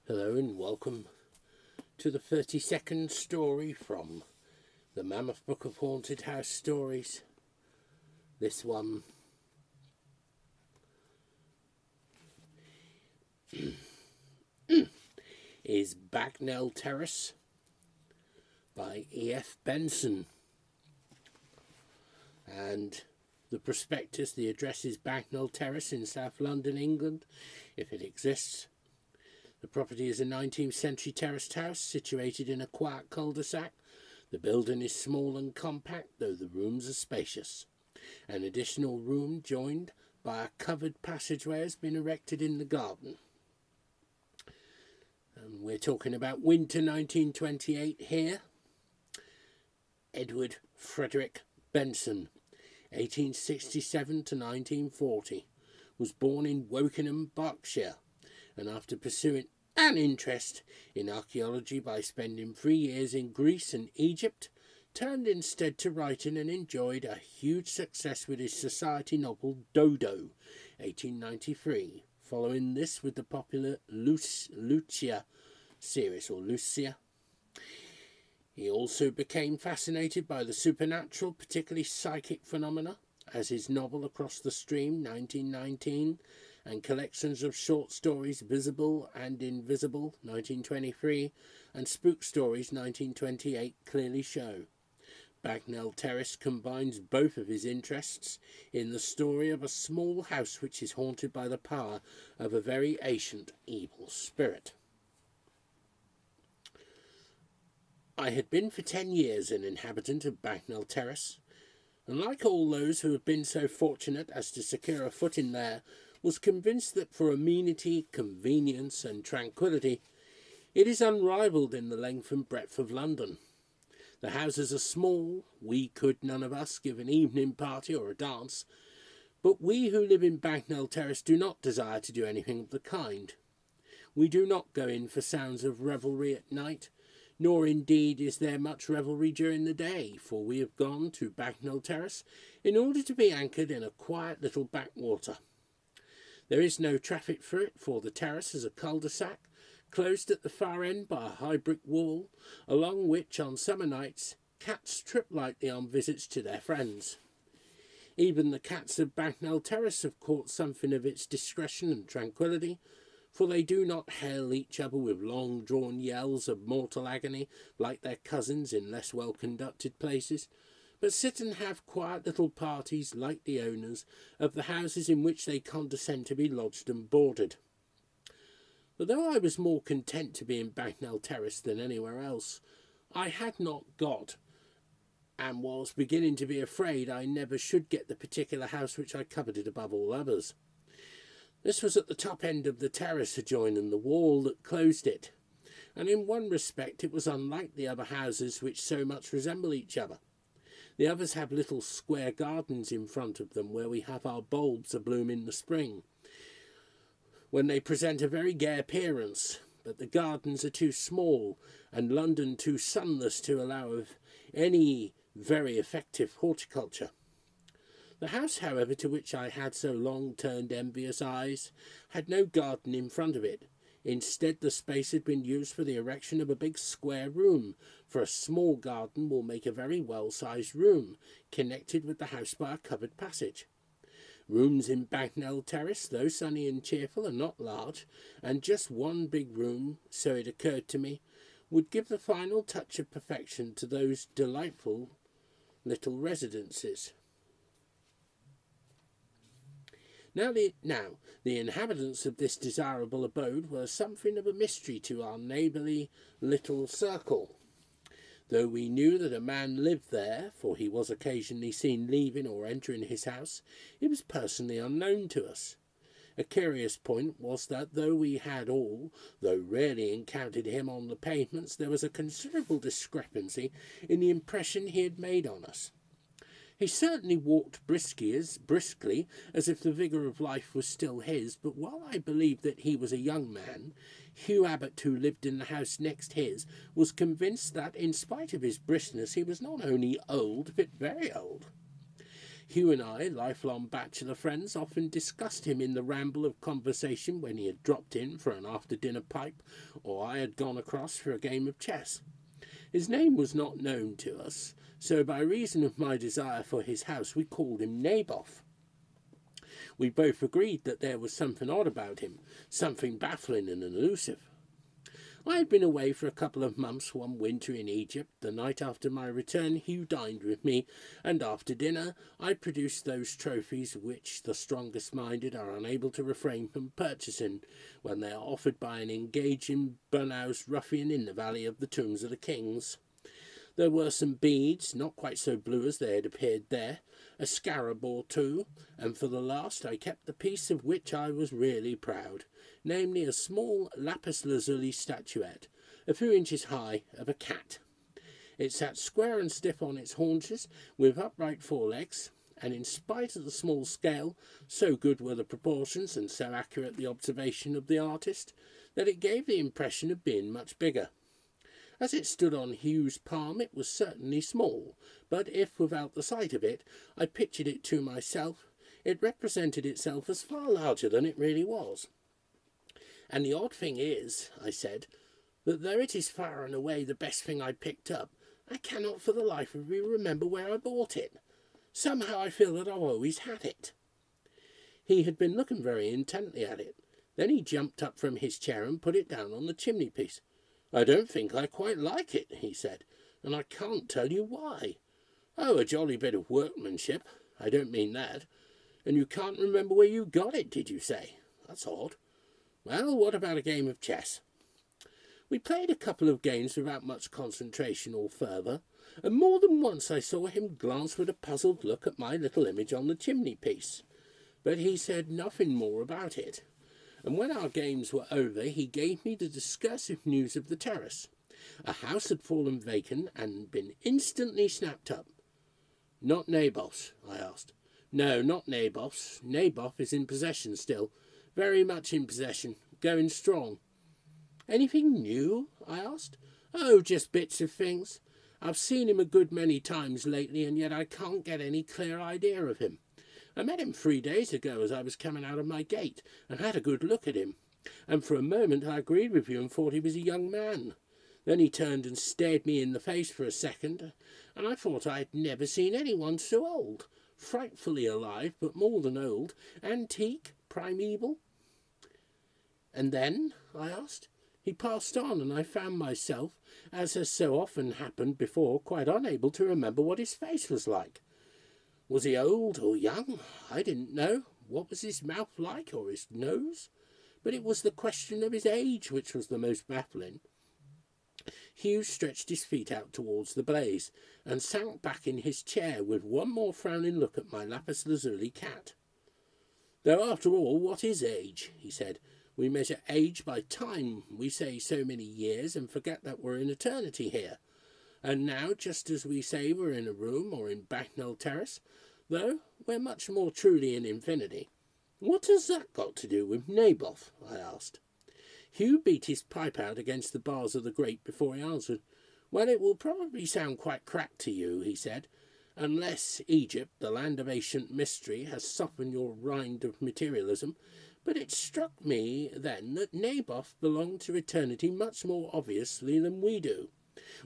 Hello and welcome to the 32nd story from the Mammoth Book of Haunted House Stories. This one is Bagnell Terrace by E.F. Benson. And the prospectus, the address is Bagnell Terrace in South London, England, if it exists. The property is a 19th century terraced house situated in a quiet cul-de-sac. The building is small and compact, though the rooms are spacious. An additional room joined by a covered passageway has been erected in the garden. And we're talking about winter 1928 here. Edward Frederic Benson, 1867 to 1940, was born in Wokingham, Berkshire, and after pursuing an interest in archaeology by spending 3 years in Greece and Egypt, turned instead to writing and enjoyed a huge success with his society novel Dodo, 1893, following this with the popular Lucia series, or Lucia. He also became fascinated by the supernatural, particularly psychic phenomena, as his novel Across the Stream, 1919, and collections of short stories Visible and Invisible, 1923, and Spook Stories, 1928, clearly show. Bagnell Terrace combines both of his interests in the story of a small house which is haunted by the power of a very ancient evil spirit. I had been for 10 years an inhabitant of Bagnell Terrace, and like all those who have been so fortunate as to secure a footing there, was convinced that for amenity, convenience and tranquillity, it is unrivalled in the length and breadth of London. The houses are small. We could, none of us, give an evening party or a dance, but we who live in Bagnell Terrace do not desire to do anything of the kind. We do not go in for sounds of revelry at night, nor indeed is there much revelry during the day, for we have gone to Bagnell Terrace in order to be anchored in a quiet little backwater. There is no traffic through it, for the terrace is a cul-de-sac, closed at the far end by a high brick wall, along which on summer nights cats trip lightly on visits to their friends. Even the cats of Bagnell Terrace have caught something of its discretion and tranquillity, for they do not hail each other with long-drawn yells of mortal agony like their cousins in less well-conducted places, but sit and have quiet little parties like the owners of the houses in which they condescend to be lodged and boarded. But though I was more content to be in Bagnell Terrace than anywhere else, I had not got, and was beginning to be afraid I never should get the particular house which I coveted above all others. This was at the top end of the terrace adjoining the wall that closed it, and in one respect it was unlike the other houses which so much resemble each other. The others have little square gardens in front of them where we have our bulbs abloom in the spring, when they present a very gay appearance, but the gardens are too small and London too sunless to allow of any very effective horticulture. The house, however, to which I had so long turned envious eyes, had no garden in front of it. Instead, the space had been used for the erection of a big square room, for a small garden will make a very well-sized room, connected with the house by a covered passage. Rooms in Bagnell Terrace, though sunny and cheerful, are not large, and just one big room, so it occurred to me, would give the final touch of perfection to those delightful little residences. Now the inhabitants of this desirable abode were something of a mystery to our neighbourly little circle. Though we knew that a man lived there, for he was occasionally seen leaving or entering his house, it was personally unknown to us. A curious point was that though we had all, though rarely encountered him on the pavements, there was a considerable discrepancy in the impression he had made on us. He certainly walked briskly as if the vigour of life was still his, but while I believed that he was a young man, Hugh Abbott, who lived in the house next his, was convinced that, in spite of his briskness, he was not only old, but very old. Hugh and I, lifelong bachelor friends, often discussed him in the ramble of conversation when he had dropped in for an after-dinner pipe, or I had gone across for a game of chess. His name was not known to us, so by reason of my desire for his house we called him Naboth. We both agreed that there was something odd about him, something baffling and elusive. I had been away for a couple of months one winter in Egypt. The night after my return, Hugh dined with me, and after dinner I produced those trophies which the strongest-minded are unable to refrain from purchasing when they are offered by an engaging Burnhouse ruffian in the Valley of the Tombs of the Kings. There were some beads, not quite so blue as they had appeared there, a scarab or two, and for the last I kept the piece of which I was really proud, namely a small lapis lazuli statuette, a few inches high, of a cat. It sat square and stiff on its haunches, with upright forelegs, and in spite of the small scale, so good were the proportions and so accurate the observation of the artist, that it gave the impression of being much bigger. As it stood on Hugh's palm, it was certainly small, but if, without the sight of it, I pictured it to myself, it represented itself as far larger than it really was. And the odd thing is, I said, that though it is far and away the best thing I picked up, I cannot for the life of me remember where I bought it. Somehow I feel that I've always had it. He had been looking very intently at it. Then he jumped up from his chair and put it down on the chimney-piece. I don't think I quite like it, he said, and I can't tell you why. Oh, a jolly bit of workmanship. I don't mean that. And you can't remember where you got it, did you say? That's odd. Well, what about a game of chess? We played a couple of games without much concentration or fervour, and more than once I saw him glance with a puzzled look at my little image on the chimney-piece. But he said nothing more about it. And when our games were over, he gave me the discursive news of the terrace. A house had fallen vacant and been instantly snapped up. Not Naboth's? I asked. No, not Naboth's. Naboth is in possession still. Very much in possession. Going strong. Anything new? I asked. Oh, just bits of things. I've seen him a good many times lately, and yet I can't get any clear idea of him. I met him 3 days ago as I was coming out of my gate, and had a good look at him, and for a moment I agreed with you and thought he was a young man. Then he turned and stared me in the face for a second, and I thought I had never seen anyone so old, frightfully alive, but more than old, antique, primeval. And then? I asked. He passed on, and I found myself, as has so often happened before, quite unable to remember what his face was like. Was he old or young? I didn't know. What was his mouth like, or his nose? But it was the question of his age which was the most baffling. Hugh stretched his feet out towards the blaze, and sank back in his chair with one more frowning look at my lapis lazuli cat. Though after all, what is age? He said. We measure age by time. We say so many years and forget that we're in eternity here. And now, just as we say we're in a room or in Bagnell Terrace, though we're much more truly in infinity. What has that got to do with Naboth? I asked. Hugh beat his pipe out against the bars of the grate before he answered. Well, it will probably sound quite cracked to you, he said, unless Egypt, the land of ancient mystery, has softened your rind of materialism, but it struck me then that Naboth belonged to eternity much more obviously than we do.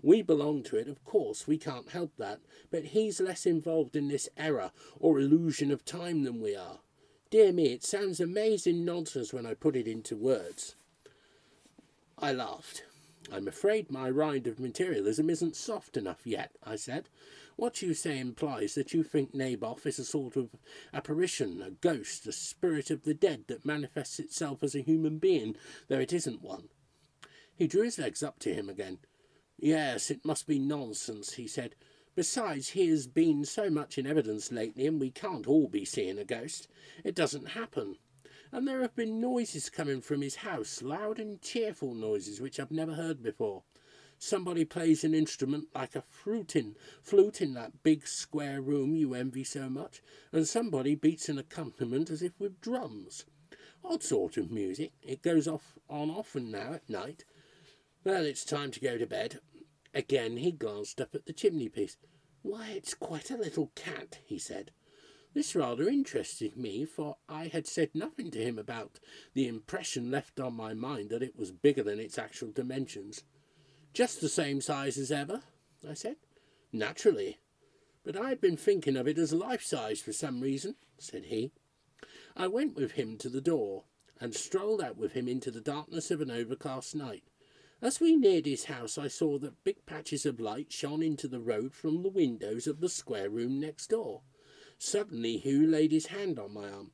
We belong to it, of course, we can't help that, but he's less involved in this error or illusion of time than we are. Dear me, it sounds amazing nonsense when I put it into words. I laughed. I'm afraid my rind of materialism isn't soft enough yet, I said. What you say implies that you think Naboth is a sort of apparition, a ghost, a spirit of the dead that manifests itself as a human being, though it isn't one. He drew his legs up to him again. Yes, it must be nonsense, he said. Besides, he has been so much in evidence lately, and we can't all be seeing a ghost. It doesn't happen. And there have been noises coming from his house, loud and cheerful noises which I've never heard before. Somebody plays an instrument like a flute in that big square room you envy so much, and somebody beats an accompaniment as if with drums. Odd sort of music. It goes on often now at night. Well, it's time to go to bed. Again he glanced up at the chimney-piece. Why, it's quite a little cat, he said. This rather interested me, for I had said nothing to him about the impression left on my mind that it was bigger than its actual dimensions. "Just the same size as ever?" I said. "Naturally. But I had been thinking of it as life-size for some reason," said he. I went with him to the door, and strolled out with him into the darkness of an overcast night. As we neared his house, I saw that big patches of light shone into the road from the windows of the square room next door. Suddenly Hugh laid his hand on my arm.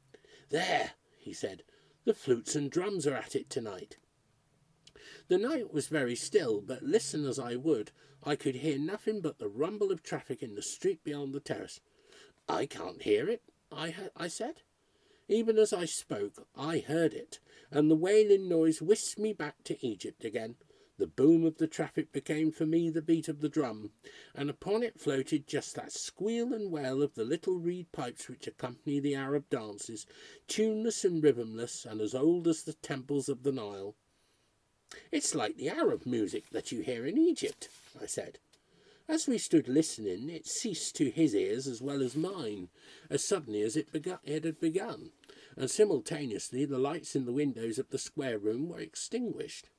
"There," he said, "the flutes and drums are at it tonight." The night was very still, but listen as I would, I could hear nothing but the rumble of traffic in the street beyond the terrace. "I can't hear it," I said. Even as I spoke, I heard it, and the wailing noise whisked me back to Egypt again. The boom of the traffic became for me the beat of the drum, and upon it floated just that squeal and wail of the little reed pipes which accompany the Arab dances, tuneless and rhythmless, and as old as the temples of the Nile. "It's like the Arab music that you hear in Egypt," I said. As we stood listening, it ceased to his ears as well as mine, as suddenly as it had begun, and simultaneously the lights in the windows of the square room were extinguished.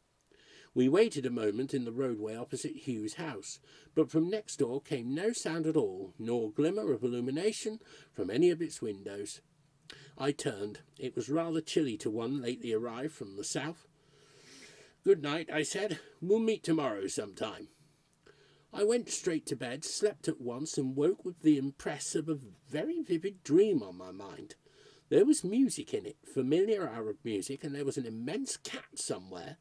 We waited a moment in the roadway opposite Hugh's house, but from next door came no sound at all, nor glimmer of illumination from any of its windows. I turned. It was rather chilly to one lately arrived from the south. "Good night," I said. "We'll meet tomorrow sometime." I went straight to bed, slept at once, and woke with the impress of a very vivid dream on my mind. There was music in it, familiar Arab music, and there was an immense cat somewhere.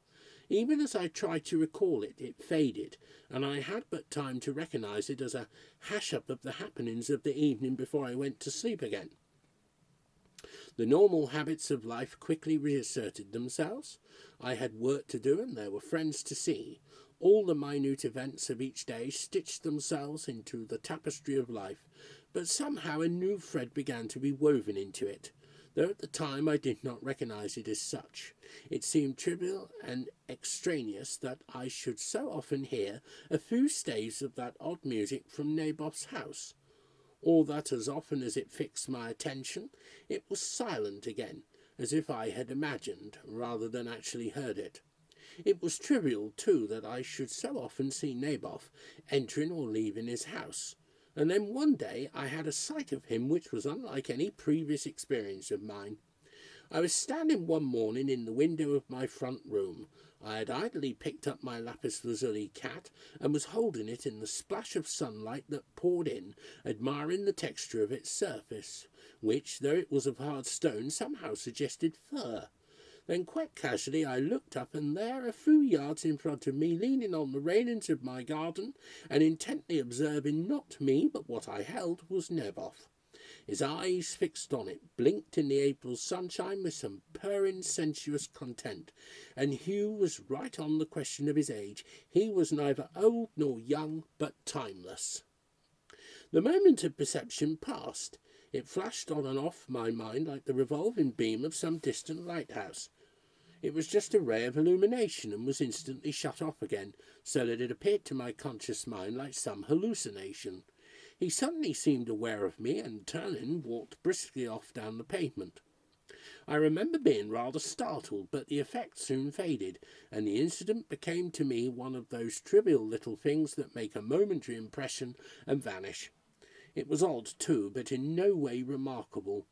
Even as I tried to recall it, it faded, and I had but time to recognise it as a hash-up of the happenings of the evening before I went to sleep again. The normal habits of life quickly reasserted themselves. I had work to do, and there were friends to see. All the minute events of each day stitched themselves into the tapestry of life, but somehow a new thread began to be woven into it, though at the time I did not recognise it as such. It seemed trivial and extraneous that I should so often hear a few staves of that odd music from Naboth's house, or that as often as it fixed my attention, it was silent again, as if I had imagined rather than actually heard it. It was trivial, too, that I should so often see Naboth entering or leaving his house, and then one day I had a sight of him which was unlike any previous experience of mine. I was standing one morning in the window of my front room. I had idly picked up my lapis lazuli cat and was holding it in the splash of sunlight that poured in, admiring the texture of its surface, which, though it was of hard stone, somehow suggested fur. Then quite casually I looked up, and there, a few yards in front of me, leaning on the railings of my garden, and intently observing not me but what I held, was Naboth. His eyes, fixed on it, blinked in the April sunshine with some purring sensuous content, and Hugh was right on the question of his age. He was neither old nor young, but timeless. The moment of perception passed. It flashed on and off my mind like the revolving beam of some distant lighthouse. It was just a ray of illumination, and was instantly shut off again, so that it appeared to my conscious mind like some hallucination. He suddenly seemed aware of me, and turning, walked briskly off down the pavement. I remember being rather startled, but the effect soon faded, and the incident became to me one of those trivial little things that make a momentary impression and vanish. It was odd, too, but in no way remarkable,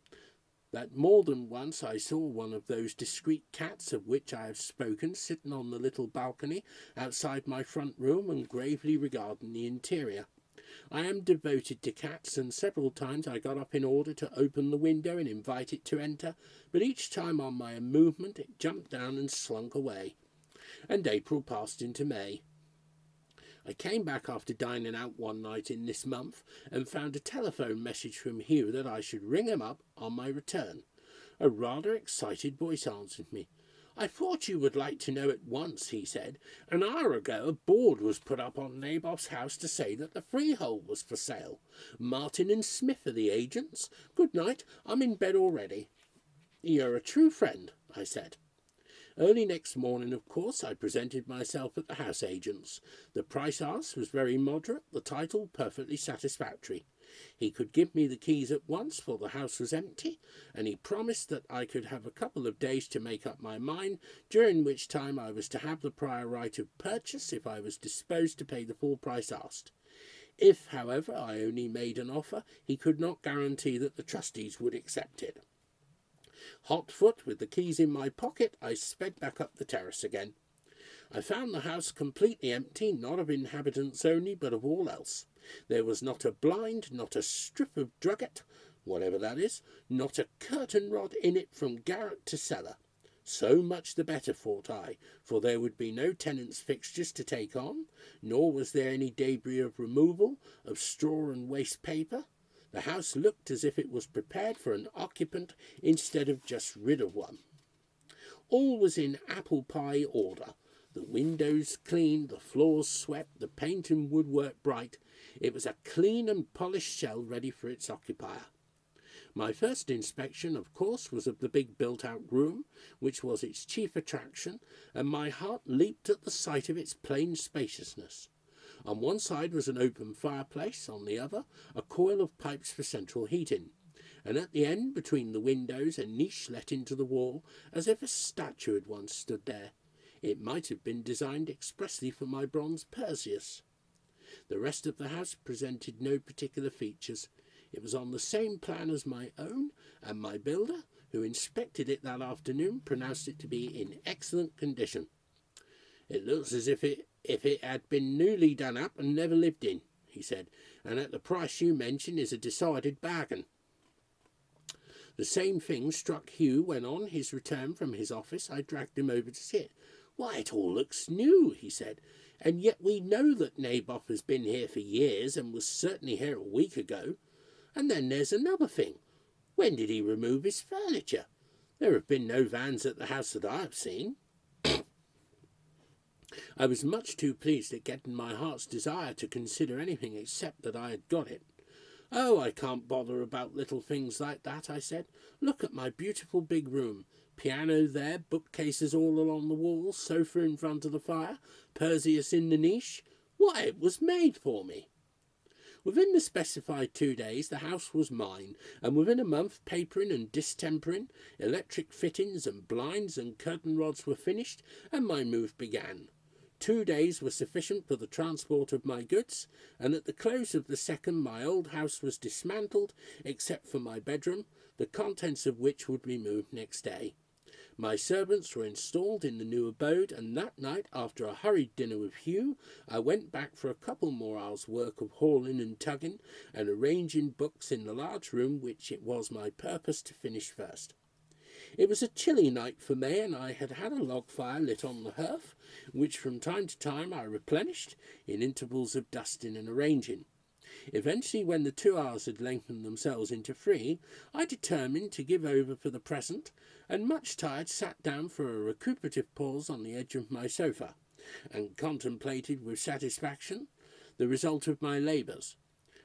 that more than once I saw one of those discreet cats of which I have spoken sitting on the little balcony outside my front room and gravely regarding the interior. I am devoted to cats, and several times I got up in order to open the window and invite it to enter, but each time on my movement it jumped down and slunk away. And April passed into May. I came back after dining out one night in this month, and found a telephone message from Hugh that I should ring him up on my return. A rather excited voice answered me. "I thought you would like to know at once," he said. "An hour ago a board was put up on Naboth's house to say that the freehold was for sale. Martin and Smith are the agents. Good night, I'm in bed already." "You're a true friend," I said. Early next morning, of course, I presented myself at the house agents. The price asked was very moderate, the title perfectly satisfactory. He could give me the keys at once, for the house was empty, and he promised that I could have a couple of days to make up my mind, during which time I was to have the prior right of purchase if I was disposed to pay the full price asked. If, however, I only made an offer, he could not guarantee that the trustees would accept it. Hot-foot, with the keys in my pocket, I sped back up the terrace again. I found the house completely empty, not of inhabitants only, but of all else. There was not a blind, not a strip of drugget, whatever that is, not a curtain rod in it from garret to cellar. So much the better, thought I, for there would be no tenants' fixtures to take on, nor was there any debris of removal, of straw and waste paper. The house looked as if it was prepared for an occupant instead of just rid of one. All was in apple pie order. The windows clean, the floors swept, the paint and woodwork bright. It was a clean and polished shell ready for its occupier. My first inspection, of course, was of the big built-out room, which was its chief attraction, and my heart leaped at the sight of its plain spaciousness. On one side was an open fireplace, on the other a coil of pipes for central heating, and at the end, between the windows, a niche let into the wall, as if a statue had once stood there. It might have been designed expressly for my bronze Perseus. The rest of the house presented no particular features. It was on the same plan as my own, and my builder, who inspected it that afternoon, pronounced it to be in excellent condition. It looks as if it had been newly done up and never lived in, he said, and at the price you mention is a decided bargain. The same thing struck Hugh when on his return from his office I dragged him over to see it. Why, it all looks new, he said, and yet we know that Naboth has been here for years and was certainly here a week ago. And then there's another thing. When did he remove his furniture? There have been no vans at the house that I have seen. I was much too pleased at getting my heart's desire to consider anything except that I had got it. Oh, I can't bother about little things like that, I said. Look at my beautiful big room. Piano there, bookcases all along the walls, sofa in front of the fire, Perseus in the niche. Why, it was made for me. Within the specified 2 days the house was mine, and within a month papering and distempering, electric fittings and blinds and curtain rods were finished, and my move began. 2 days were sufficient for the transport of my goods, and at the close of the second my old house was dismantled, except for my bedroom, the contents of which would be moved next day. My servants were installed in the new abode, and that night, after a hurried dinner with Hugh, I went back for a couple more hours' work of hauling and tugging, and arranging books in the large room which it was my purpose to finish first. It was a chilly night for May, and I had had a log fire lit on the hearth, which from time to time I replenished, in intervals of dusting and arranging. Eventually, when the 2 hours had lengthened themselves into 3, I determined to give over for the present, and much tired sat down for a recuperative pause on the edge of my sofa, and contemplated with satisfaction the result of my labours.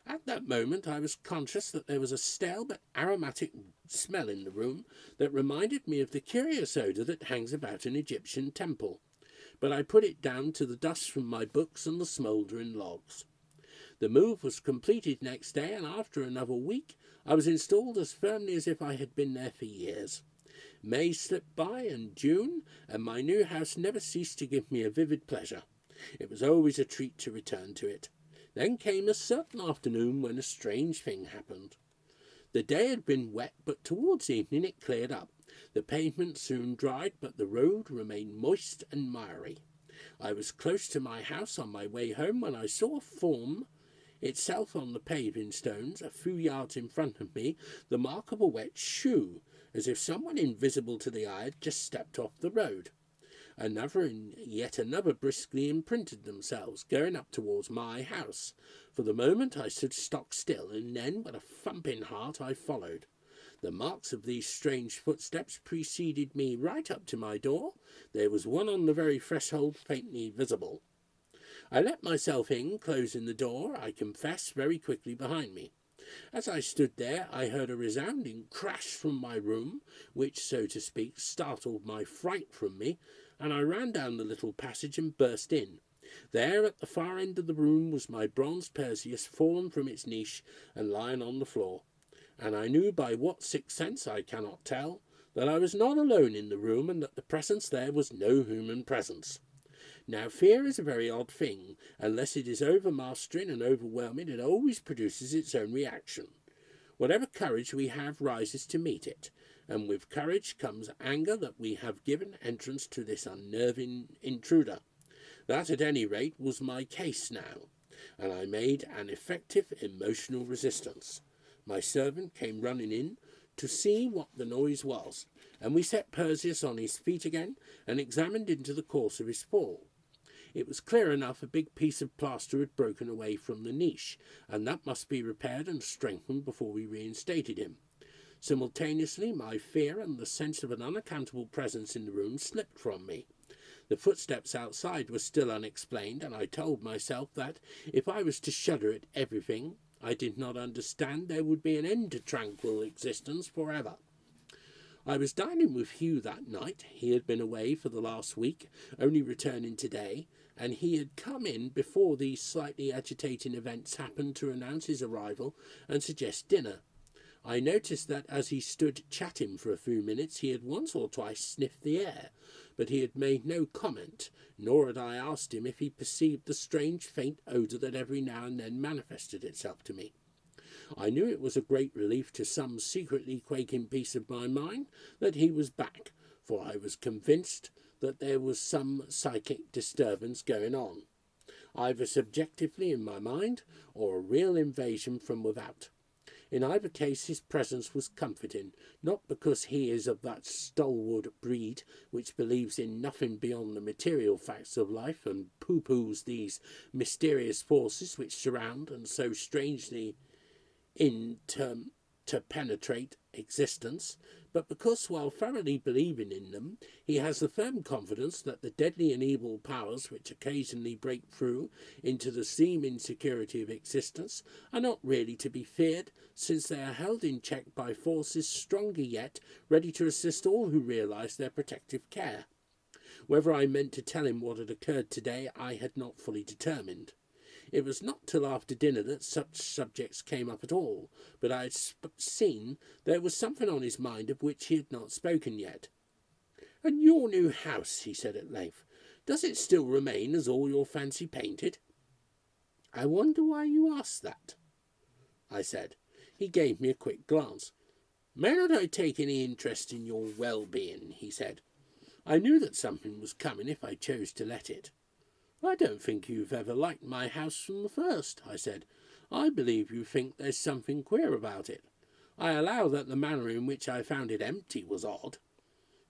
At that moment I was conscious that there was a stale but aromatic smell in the room that reminded me of the curious odour that hangs about an Egyptian temple, but I put it down to the dust from my books and the smouldering logs. The move was completed next day, and after another week I was installed as firmly as if I had been there for years. May slipped by, and June, and my new house never ceased to give me a vivid pleasure. It was always a treat to return to it. Then came a certain afternoon when a strange thing happened. The day had been wet, but towards evening it cleared up. The pavement soon dried, but the road remained moist and miry. I was close to my house on my way home when I saw a form itself on the paving stones, a few yards in front of me, the mark of a wet shoe, as if someone invisible to the eye had just stepped off the road. Another and yet another briskly imprinted themselves, going up towards my house. For the moment I stood stock still, and then, with a thumping heart, I followed. The marks of these strange footsteps preceded me right up to my door. There was one on the very threshold faintly visible. I let myself in, closing the door, I confess, very quickly behind me. As I stood there, I heard a resounding crash from my room, which, so to speak, startled my fright from me, and I ran down the little passage and burst in. There, at the far end of the room, was my bronze Perseus fallen from its niche and lying on the floor, and I knew by what sixth sense I cannot tell that I was not alone in the room, and that the presence there was no human presence. Now, fear is a very odd thing. Unless it is overmastering and overwhelming, it always produces its own reaction. Whatever courage we have rises to meet it, and with courage comes anger that we have given entrance to this unnerving intruder. That, at any rate, was my case now, and I made an effective emotional resistance. My servant came running in to see what the noise was, and we set Perseus on his feet again and examined into the course of his fall. It was clear enough a big piece of plaster had broken away from the niche, and that must be repaired and strengthened before we reinstated him. Simultaneously, my fear and the sense of an unaccountable presence in the room slipped from me. The footsteps outside were still unexplained, and I told myself that, if I was to shudder at everything I did not understand, there would be an end to tranquil existence forever. I was dining with Hugh that night. He had been away for the last week, only returning today, and he had come in before these slightly agitating events happened to announce his arrival and suggest dinner. I noticed that as he stood chatting for a few minutes, he had once or twice sniffed the air, but he had made no comment, nor had I asked him if he perceived the strange faint odour that every now and then manifested itself to me. I knew it was a great relief to some secretly quaking piece of my mind that he was back, for I was convinced that there was some psychic disturbance going on, either subjectively in my mind or a real invasion from without. In either case his presence was comforting, not because he is of that stalwart breed which believes in nothing beyond the material facts of life and pooh-poohs these mysterious forces which surround and so strangely interpenetrate existence, but because, while thoroughly believing in them, he has the firm confidence that the deadly and evil powers which occasionally break through into the seeming security of existence are not really to be feared, since they are held in check by forces stronger yet, ready to assist all who realize their protective care. Whether I meant to tell him what had occurred today, I had not fully determined. It was not till after dinner that such subjects came up at all, but I had seen there was something on his mind of which he had not spoken yet. "And your new house," he said at length, "does it still remain as all your fancy painted?" "I wonder why you ask that," I said. He gave me a quick glance. "May not I take any interest in your well-being?" he said. I knew that something was coming if I chose to let it. "I don't think you've ever liked my house from the first," I said. "I believe you think there's something queer about it. I allow that the manner in which I found it empty was odd."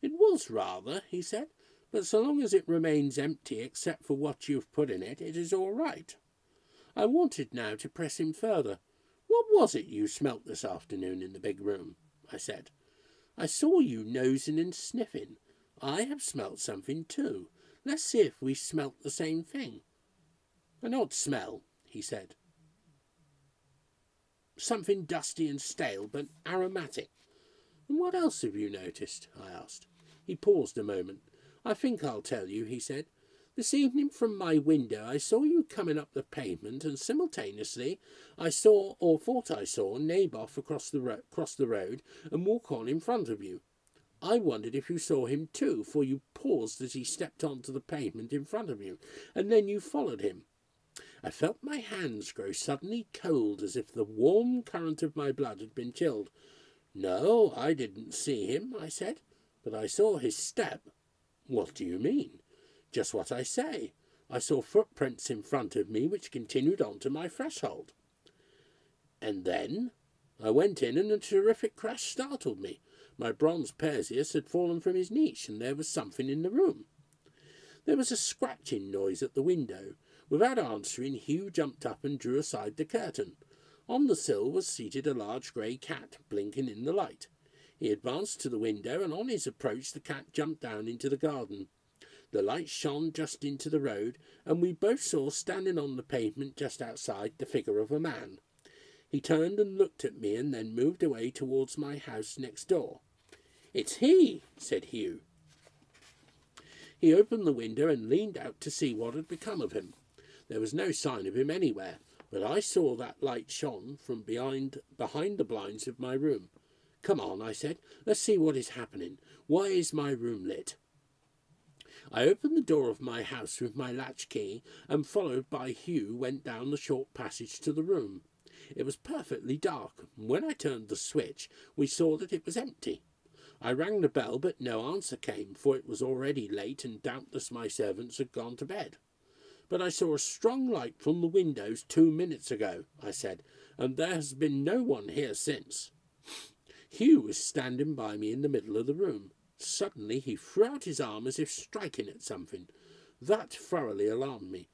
"It was rather," he said, "but so long as it remains empty except for what you've put in it, it is all right." I wanted now to press him further. "What was it you smelt this afternoon in the big room?" I said. "I saw you nosing and sniffing. I have smelt something too. Let's see if we smelt the same thing." "An odd smell," he said. "Something dusty and stale, but aromatic." "And what else have you noticed?" I asked. He paused a moment. "I think I'll tell you," he said. "This evening from my window I saw you coming up the pavement, and simultaneously I saw, or thought I saw, Naboth cross the road and walk on in front of you. I wondered if you saw him too, for you paused as he stepped onto the pavement in front of you, and then you followed him. I felt my hands grow suddenly cold, as if the warm current of my blood had been chilled. "No, I didn't see him," I said, "but I saw his step." "What do you mean?" "Just what I say. I saw footprints in front of me which continued on to my threshold." "And then?" "I went in, and a terrific crash startled me. My bronze Perseus had fallen from his niche, and there was something in the room." There was a scratching noise at the window. Without answering, Hugh jumped up and drew aside the curtain. On the sill was seated a large grey cat, blinking in the light. He advanced to the window, and on his approach the cat jumped down into the garden. The light shone just into the road, and we both saw standing on the pavement just outside the figure of a man. He turned and looked at me, and then moved away towards my house next door. "It's he," said Hugh. He opened the window and leaned out to see what had become of him. There was no sign of him anywhere, but I saw that light shone from behind the blinds of my room. "Come on," I said. "Let's see what is happening. Why is my room lit?" I opened the door of my house with my latch key and, followed by Hugh, went down the short passage to the room. It was perfectly dark, and when I turned the switch, we saw that it was empty. I rang the bell, but no answer came, for it was already late and doubtless my servants had gone to bed. "But I saw a strong light from the windows 2 minutes ago," I said, "and there has been no one here since." Hugh was standing by me in the middle of the room. Suddenly he threw out his arm as if striking at something. That thoroughly alarmed me.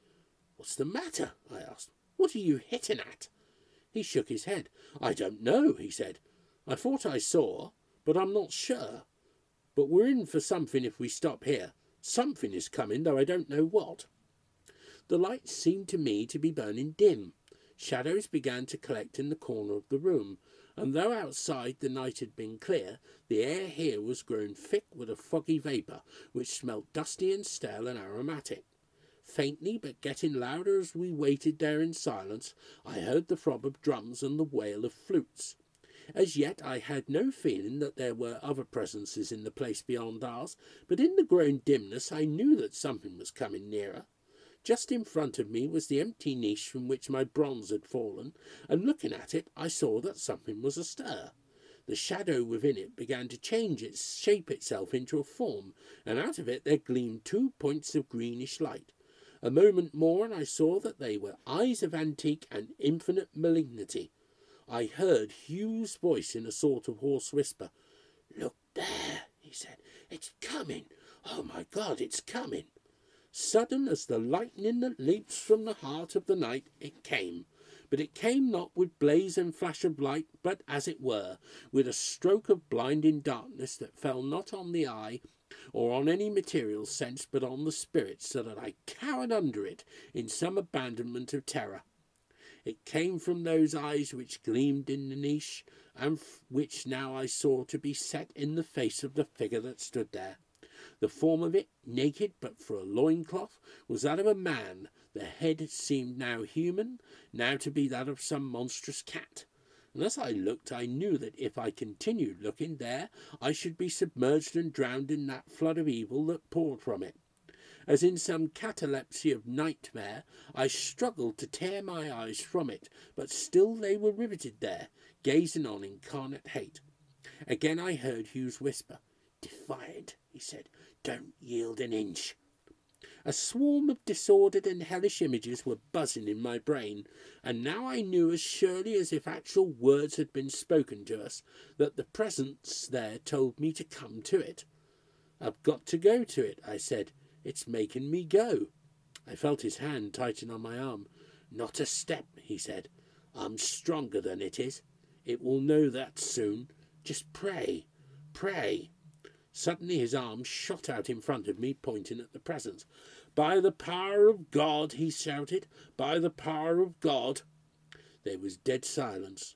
"What's the matter?" I asked. "What are you hitting at?" He shook his head. "I don't know," he said. "I thought I saw, but I'm not sure. But we're in for something if we stop here. Something is coming, though I don't know what." The light seemed to me to be burning dim. Shadows began to collect in the corner of the room, and though outside the night had been clear, the air here was grown thick with a foggy vapour, which smelt dusty and stale and aromatic. Faintly, but getting louder as we waited there in silence, I heard the throb of drums and the wail of flutes. As yet I had no feeling that there were other presences in the place beyond ours, but in the growing dimness I knew that something was coming nearer. Just in front of me was the empty niche from which my bronze had fallen, and looking at it I saw that something was astir. The shadow within it began to shape itself into a form, and out of it there gleamed 2 points of greenish light. A moment more and I saw that they were eyes of antique and infinite malignity. I heard Hugh's voice in a sort of hoarse whisper. "Look there," he said. "It's coming. Oh, my God, it's coming." Sudden as the lightning that leaps from the heart of the night, it came. But it came not with blaze and flash of light, but, as it were, with a stroke of blinding darkness that fell not on the eye or on any material sense, but on the spirit, so that I cowered under it in some abandonment of terror. It came from those eyes which gleamed in the niche, and which now I saw to be set in the face of the figure that stood there. The form of it, naked but for a loincloth, was that of a man. The head seemed now human, now to be that of some monstrous cat. And as I looked, I knew that if I continued looking there, I should be submerged and drowned in that flood of evil that poured from it. As in some catalepsy of nightmare, I struggled to tear my eyes from it, but still they were riveted there, gazing on incarnate hate. Again I heard Hugh's whisper. "Defiant," he said. "Don't yield an inch." A swarm of disordered and hellish images were buzzing in my brain, and now I knew as surely as if actual words had been spoken to us that the presence there told me to come to it. "I've got to go to it," I said. "It's making me go." I felt his hand tighten on my arm. "Not a step," he said. "I'm stronger than it is. It will know that soon. Just pray, pray." Suddenly his arm shot out in front of me, pointing at the presence. "By the power of God," he shouted, "by the power of God." There was dead silence.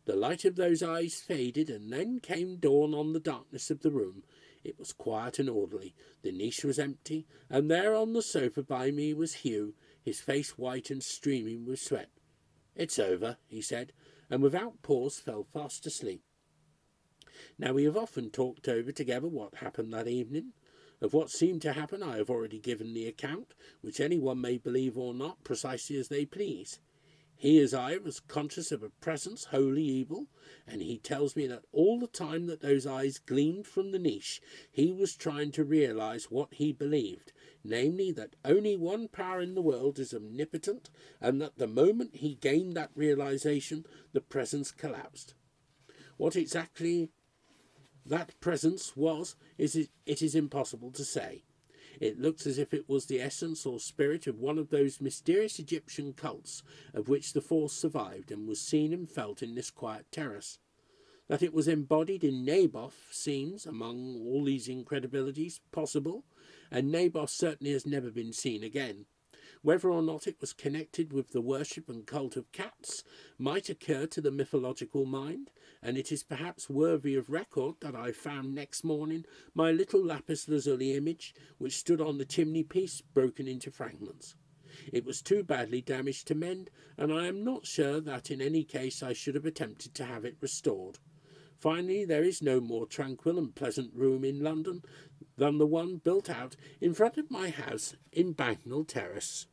The light of those eyes faded, and then came dawn on the darkness of the room. It was quiet and orderly. The niche was empty, and there on the sofa by me was Hugh, his face white and streaming with sweat. "It's over," he said, and without pause fell fast asleep. Now we have often talked over together what happened that evening. Of what seemed to happen I have already given the account, which anyone may believe or not, precisely as they please. He, as I, was conscious of a presence wholly evil, and he tells me that all the time that those eyes gleamed from the niche, he was trying to realize what he believed, namely that only one power in the world is omnipotent, and that the moment he gained that realization, the presence collapsed. What exactly that presence was, it is impossible to say. It looks as if it was the essence or spirit of one of those mysterious Egyptian cults of which the force survived and was seen and felt in this quiet terrace. That it was embodied in Naboth seems, among all these incredibilities, possible, and Naboth certainly has never been seen again. Whether or not it was connected with the worship and cult of cats might occur to the mythological mind, and it is perhaps worthy of record that I found next morning my little lapis lazuli image, which stood on the chimney piece, broken into fragments. It was too badly damaged to mend, and I am not sure that in any case I should have attempted to have it restored. Finally, there is no more tranquil and pleasant room in London than the one built out in front of my house in Bagnell Terrace.